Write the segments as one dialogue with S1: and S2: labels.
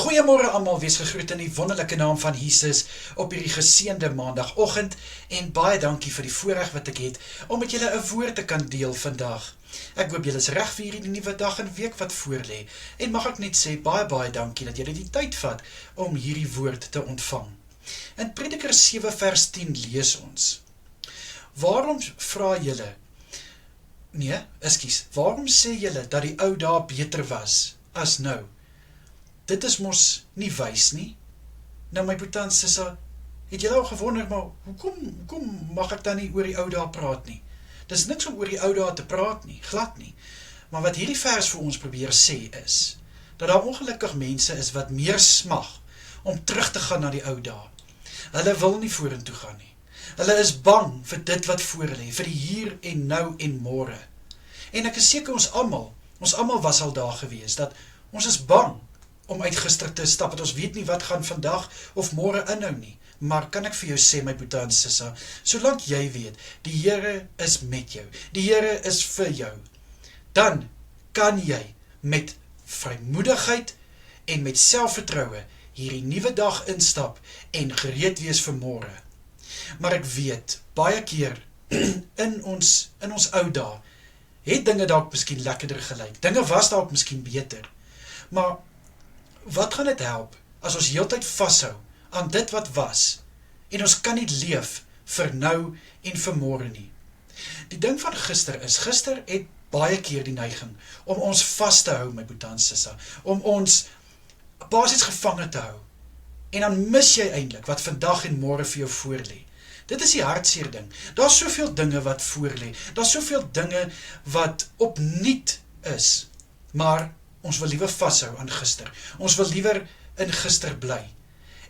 S1: Goeiemôre almal, wees gegroet in die wonderlike naam van Jesus op hierdie geseënde maandagoggend en baie dankie vir die voorreg wat ek het om met julle 'n woord te kan deel vandag. Ek hoop julle is reg vir hierdie nuwe dag en week wat voorlê en mag ek net sê baie dankie dat julle die tyd vat om hierdie woord te ontvang. In Prediker 7 vers 10 lees ons: Waarom vra julle? Waarom sê julle dat die ou dae beter was as nou? Dit is mos nie wys nie. Nou my broer en sissa, het julle al gewonder, maar hoekom mag ek dan nie oor die ou dae praat nie? Dis niks om oor die ou dae te praat nie, glad nie. Maar wat hierdie vers vir ons probeer sê is, dat daar ongelukkig mense is wat meer smag om terug te gaan na die ou dae. Hulle wil nie vorentoe gaan nie. Hulle is bang vir dit wat voor lê, vir die hier en nou en môre. En ek is seker ons almal was al daar gewees, dat ons is bang om uit gister te stap, want ons weet nie wat gaan vandag of môre inhou nie. Maar kan ek vir jou sê, my broer en sissa, solank jy weet, die Here is met jou, die Here is vir jou, dan kan jy met vrymoedigheid en met selfvertroue hierdie nuwe dag instap en gereed wees vir môre. Maar ek weet, baie keer in ons ou dae, het dinge dalk miskien lekkerder gelyk, dinge was dalk miskien beter, maar wat gaan dit help as ons heeltyd vashou aan dit wat was en ons kan nie leef vir nou en vir môre nie? Die ding van gister het baie keer die neiging om ons vas te hou, my broer en sissa, om ons basies gevange te hou. En dan mis jy eintlik wat vandag en môre vir jou voorlê. Dit is die hartseer ding. Daar's soveel dinge wat voorlê. Daar's soveel dinge wat opnuut is. Maar ons wil liewer vashou aan gister. Ons wil liewer in gister bly.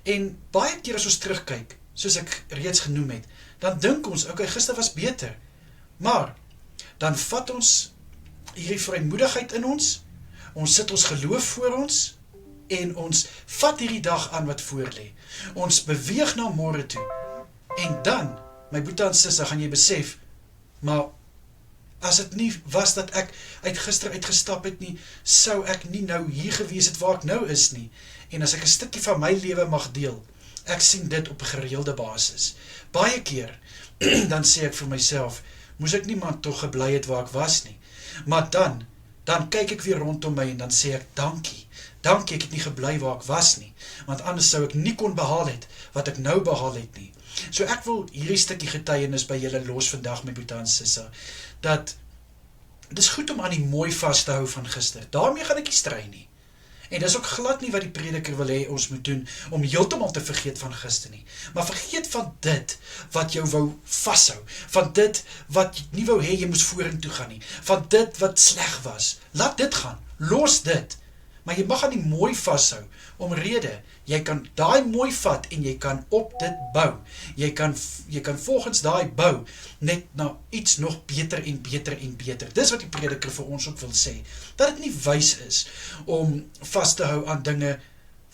S1: En baie keer as ons terugkyk, soos ek reeds genoem het, dan dink ons, okay, gister was beter. Maar dan vat ons hierdie vrymoedigheid in ons sit ons geloof voor ons, en ons vat hierdie dag aan wat voorlê. Ons beweeg na môre toe. En dan, my broer en sissa, gaan jy besef, maar as dit nie was dat ek uit gister uitgestap het nie, sou ek nie nou hier gewees het waar ek nou is nie. En as ek 'n stukkie van my lewe mag deel, ek sien dit op 'n gereelde basis. Baie keer, dan sê ek vir myself, moes ek niemand toch gebly het waar ek was nie. Maar dan kyk ek weer rondom my en dan sê ek, dankie, ek het nie gebly waar ek was nie, want anders sou ek nie kon behaal het wat ek nou behaal het nie. So ek wil hierdie stukkie getuienis by julle los vandag, my broer en sissa, dat dit is goed om aan die mooi vas te hou van gister. Daarmee gaan ek nie stry nie. En dis ook glad nie wat die prediker wil hê ons moet doen, om heeltemal te vergeet van gister nie. Maar vergeet van dit wat jou wou vashou, van dit wat nie wou hê jy moes vorentoe gaan nie, van dit wat sleg was. Laat dit gaan, los dit. Maar jy mag aan die mooi vashou, omrede, jy kan daai mooi vat en jy kan op dit bou. Jy kan volgens daai bou, net na iets nog beter en beter en beter. Dis wat die prediker vir ons ook wil sê, dat dit nie wys is om vas te hou aan dinge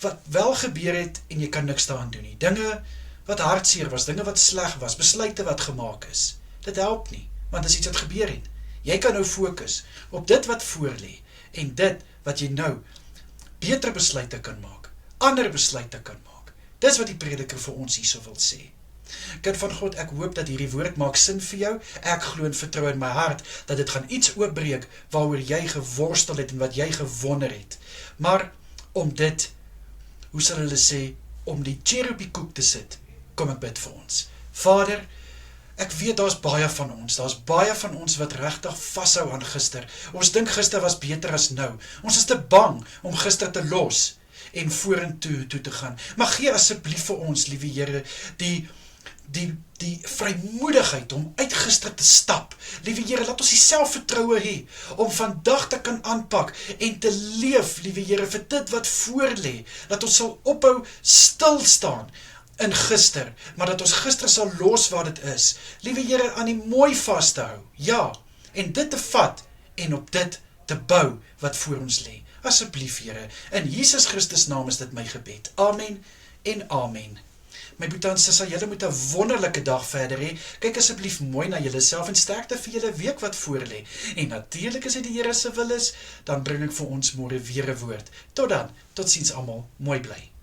S1: wat wel gebeur het en jy kan niks daaraan doen nie. Dinge wat hartseer was, dinge wat sleg was, besluite wat gemaak is. Dit help nie, want dit is iets wat gebeur het. Jy kan nou fokus op dit wat voorlê en dit wat jy nou beter besluite kan maak, ander besluite kan maak. Dis wat die prediker vir ons hierso wil sê. Kind van God, ek hoop dat hierdie woord maak sin vir jou. Ek glo en vertrou in my hart dat dit gaan iets oopbreek waaroor jy geworstel het en wat jy gewonder het. Maar om dit, hoe sal hulle sê, om die cherry op die koek te sit, kom ek bid vir ons. Vader, ek weet daar's baie van ons wat regtig vashou aan gister. Ons dink gister was beter as nou. Ons is te bang om gister te los en vorentoe te gaan. Maar gee asseblief vir ons, liewe Here, die vrymoedigheid om uit gister te stap. Liewe Here, laat ons die selfvertroue hê om vandag te kan aanpak en te leef, liewe Here, vir dit wat voorlê. Dat ons sal ophou stil staan in gister, maar dat ons gister sal los waar dit is. Liewe Here, aan die mooi vas te hou, ja, en dit te vat, en op dit te bou, wat voor ons lê. Asseblief, Here, in Jesus Christus naam is dit my gebed. Amen en amen. My boetie en sissa, julle moet 'n wonderlike dag verder hê. Kyk asseblief mooi na julleself en sterkte vir julle week wat voorlê. En natuurlik as dit die Here se wil is, dan bring ek vir ons môre weer 'n woord. Tot dan, totsiens almal, mooi bly.